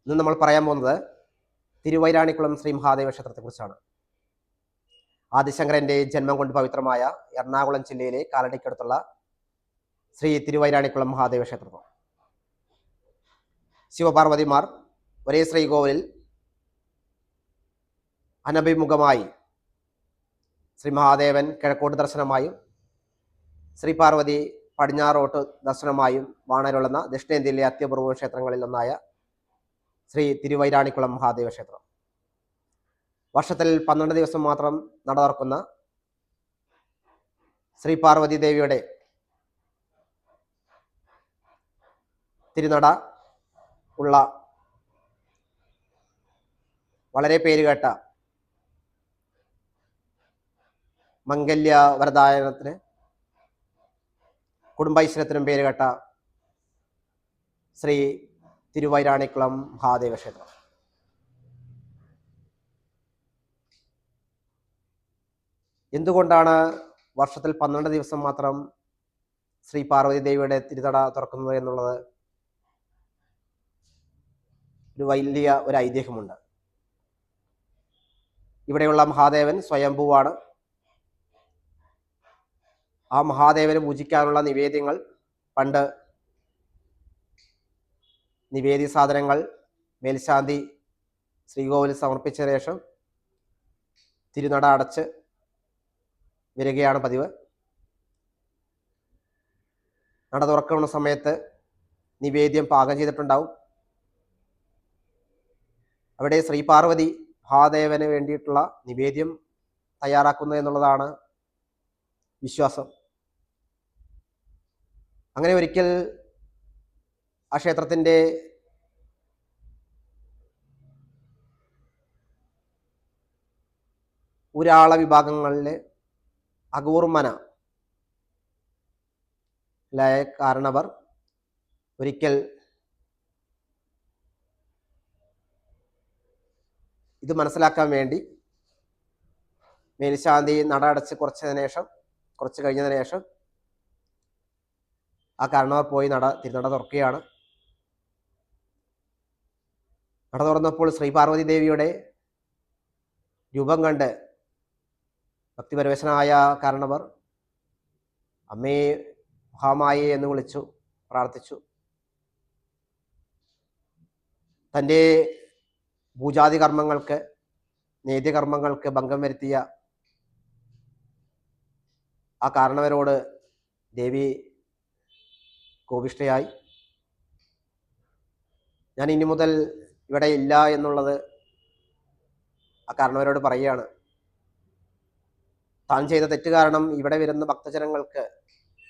ഇന്ന് നമ്മൾ പറയാൻ പോകുന്നത് തിരുവൈരാണിക്കുളം ശ്രീ മഹാദേവ ക്ഷേത്രത്തെക്കുറിച്ചാണ്. ആദിശങ്കരന്റെ ജന്മം കൊണ്ട് പവിത്രമായ എറണാകുളം ജില്ലയിലെ കാലടിക്കടുത്തുള്ള ശ്രീ തിരുവൈരാണിക്കുളം മഹാദേവ ക്ഷേത്രം. ശിവപാർവതിമാർ ഒരേ ശ്രീകോവിലിൽ അനഭിമുഖമായി ശ്രീ മഹാദേവൻ കിഴക്കോട്ട് ദർശനമായും ശ്രീ പാർവതി പടിഞ്ഞാറോട്ട് ദർശനമായും വാണരുളുന്ന ദക്ഷിണേന്ത്യയിലെ അത്യപൂർവ ക്ഷേത്രങ്ങളിൽ ഒന്നായ ശ്രീ തിരുവൈരാണിക്കുളം മഹാദേവ ക്ഷേത്രം. വർഷത്തിൽ 12 ദിവസം മാത്രം നട തുറക്കുന്ന ശ്രീ പാർവതി ദേവിയുടെ തിരുനട ഉള്ള വളരെ പേരുകേട്ട മംഗല്യ വരദായനത്തിന് കുടുംബൈശ്വര്യത്തിനും പേരുകേട്ട ശ്രീ തിരുവൈരാണിക്കുളം മഹാദേവ ക്ഷേത്രം. എന്തുകൊണ്ടാണ് വർഷത്തിൽ 12 ദിവസം മാത്രം ശ്രീ പാർവതി ദേവിയുടെ തിരുനട തുറക്കുന്നത് എന്നുള്ളത് ഒരു വലിയ ഒരു ഐതിഹ്യമുണ്ട്. ഇവിടെയുള്ള മഹാദേവൻ സ്വയംഭൂവാണ്. ആ മഹാദേവന് പൂജിക്കാനുള്ള നിവേദ്യങ്ങൾ പണ്ട് നിവേദ്യ സാധനങ്ങൾ മേൽശാന്തി ശ്രീകോവിൽ സമർപ്പിച്ച ശേഷം തിരുനട അടച്ച് വരികയാണ് പതിവ്. നട തുറക്കുന്ന സമയത്ത് നിവേദ്യം പാകം ചെയ്തിട്ടുണ്ടാവും. അവിടെ ശ്രീ പാർവതി മഹാദേവന് വേണ്ടിയിട്ടുള്ള നിവേദ്യം തയ്യാറാക്കുന്നു എന്നുള്ളതാണ് വിശ്വാസം. അങ്ങനെ ഒരിക്കൽ ആ ക്ഷേത്രത്തിൻ്റെ ഉരാള വിഭാഗങ്ങളിൽ അകൂർമന കാരണവർ ഒരിക്കൽ ഇത് മനസ്സിലാക്കാൻ വേണ്ടി മേൽശാന്തി നട അടച്ച് കുറച്ച് കഴിഞ്ഞതിന് ശേഷം ആ കാരണവർ പോയി തിരുനട തുറക്കുകയാണ്. നട തുറന്നപ്പോൾ ശ്രീ പാർവതി ദേവിയുടെ രൂപം കണ്ട് ഭക്തിപരവശനായ കാരണവർ അമ്മേ മഹാമായേ എന്ന് വിളിച്ചു പ്രാർത്ഥിച്ചു. തൻ്റെ പൂജാതി കർമ്മങ്ങൾക്ക് നേദ്യകർമ്മങ്ങൾക്ക് ഭംഗം വരുത്തിയ ആ കാരണവരോട് ദേവി കോപിഷ്ഠയായി. ഞാൻ ഇനി മുതൽ ഇവിടെ ഇല്ല എന്നുള്ളത് ആ കാരണവരോട് പറയുകയാണ്. താൻ ചെയ്ത തെറ്റ് കാരണം ഇവിടെ വരുന്ന ഭക്തജനങ്ങൾക്ക്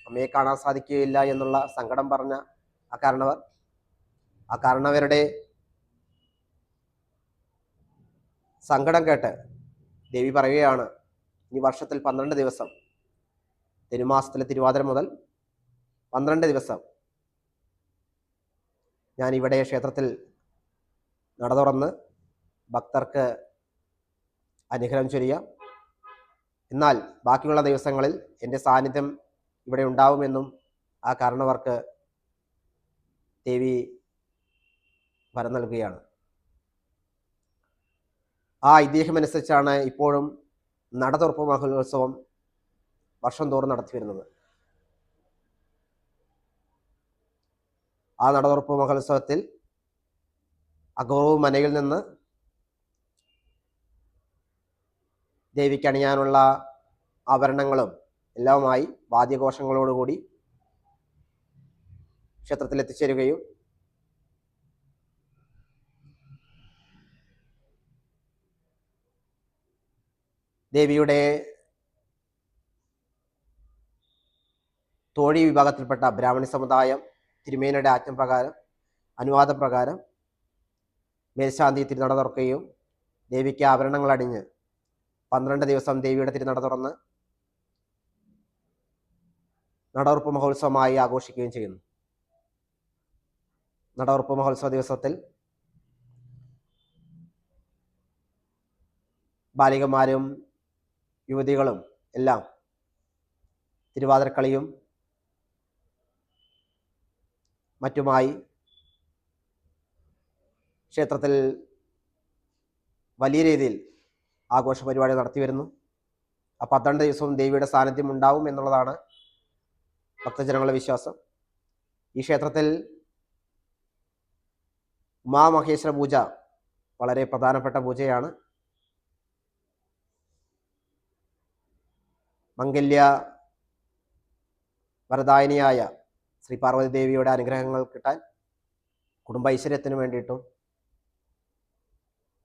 അമ്മയെ കാണാൻ സാധിക്കുകയില്ല എന്നുള്ള സങ്കടം പറഞ്ഞ ആ കാരണവരുടെ സങ്കടം കേട്ട് ദേവി പറയുകയാണ്, ഇനി വർഷത്തിൽ 12 ദിവസം തിരുമാസത്തിലെ തിരുവാതിര മുതൽ 12 ദിവസം ഞാൻ ഇവിടെ ക്ഷേത്രത്തിൽ നട തുറന്ന് ഭക്തർക്ക് അനുഗ്രഹം ചൊരിയാം. എന്നാൽ ബാക്കിയുള്ള ദിവസങ്ങളിൽ എൻ്റെ സാന്നിധ്യം ഇവിടെ ഉണ്ടാവുമെന്നും ആ കാരണവർക്ക് ദേവി വരം നൽകുകയാണ്. ആ ഐതിഹ്യമനുസരിച്ചാണ് ഇപ്പോഴും നട തുറപ്പ് മഹോത്സവം വർഷം തോറും നടത്തി വരുന്നത്. ആ നട തുറപ്പ് മഹോത്സവത്തിൽ അഗൗറവ് മനയിൽ നിന്ന് ദേവിക്ക് അണിയാനുള്ള ആഭരണങ്ങളും എല്ലാവുമായി വാദ്യഘോഷങ്ങളോടുകൂടി ക്ഷേത്രത്തിൽ എത്തിച്ചേരുകയും ദേവിയുടെ തോഴി വിഭാഗത്തിൽപ്പെട്ട ബ്രാഹ്മണ സമുദായം തിരുമേനിയുടെ അനുവാദപ്രകാരം മേൽശാന്തി തിരുനട തുറക്കുകയും ദേവിക്ക് ആഭരണങ്ങൾ അണിഞ്ഞ് 12 ദിവസം ദേവിയുടെ തിരുനട തുറന്ന് നടയുറപ്പ് മഹോത്സവമായി ആഘോഷിക്കുകയും ചെയ്യുന്നു. നടയുറപ്പ് മഹോത്സവ ദിവസത്തിൽ ബാലികമാരും യുവതികളും എല്ലാം തിരുവാതിരക്കളിയും മറ്റുമായി ക്ഷേത്രത്തിൽ വലിയ രീതിയിൽ ആഘോഷ പരിപാടി നടത്തി വരുന്നു. ആ 12 ദിവസവും ദേവിയുടെ സാന്നിധ്യം ഉണ്ടാവും എന്നുള്ളതാണ് ഭക്തജനങ്ങളുടെ വിശ്വാസം. ഈ ക്ഷേത്രത്തിൽ ഉമാമഹേശ്വര പൂജ വളരെ പ്രധാനപ്പെട്ട പൂജയാണ്. മംഗല്യ വരദായിനിയായ ശ്രീ പാർവതി ദേവിയുടെ അനുഗ്രഹങ്ങൾ കിട്ടാൻ, കുടുംബ ഐശ്വര്യത്തിന് വേണ്ടിയിട്ടും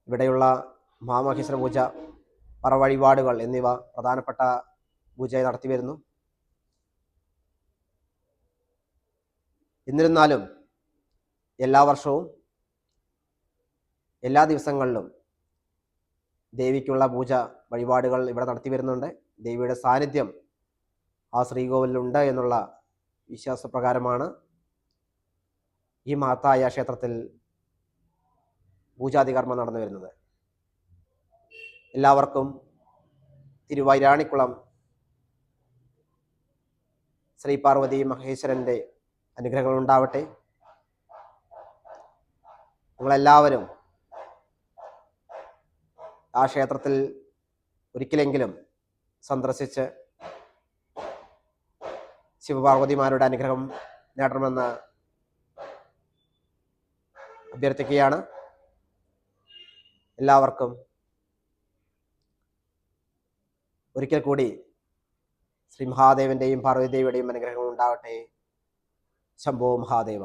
ഇവിടെയുള്ള മഹാമഹേശ്വര പൂജ, പറവഴിപാടുകൾ എന്നിവ പ്രധാനപ്പെട്ട പൂജയായി നടത്തി വരുന്നു. എന്നിരുന്നാലും എല്ലാ വർഷവും എല്ലാ ദിവസങ്ങളിലും ദേവിക്കുള്ള പൂജ വഴിപാടുകൾ ഇവിടെ നടത്തി വരുന്നുണ്ട്. ദേവിയുടെ സാന്നിധ്യം ആ ശ്രീകോവിലുണ്ട് എന്നുള്ള വിശ്വാസപ്രകാരമാണ് ഈ മഹത്തായ ക്ഷേത്രത്തിൽ പൂജാതികർമ്മം നടന്നു വരുന്നത്. എല്ലാവർക്കും തിരുവൈരാണിക്കുളം ശ്രീ പാർവതി മഹേശ്വരൻ്റെ അനുഗ്രഹങ്ങൾ ഉണ്ടാവട്ടെ. നിങ്ങളെല്ലാവരും ആ ക്ഷേത്രത്തിൽ ഒരിക്കലെങ്കിലും സന്ദർശിച്ച് ശിവപാർവതിമാരുടെ അനുഗ്രഹം നേടണമെന്ന് അഭ്യർത്ഥിക്കുകയാണ്. എല്ലാവർക്കും ഒരിക്കൽ കൂടി ശ്രീ മഹാദേവൻ്റെയും പാർവതി ദേവിയുടെയും അനുഗ്രഹങ്ങൾ ഉണ്ടാവട്ടെ. ശംഭോ മഹാദേവ.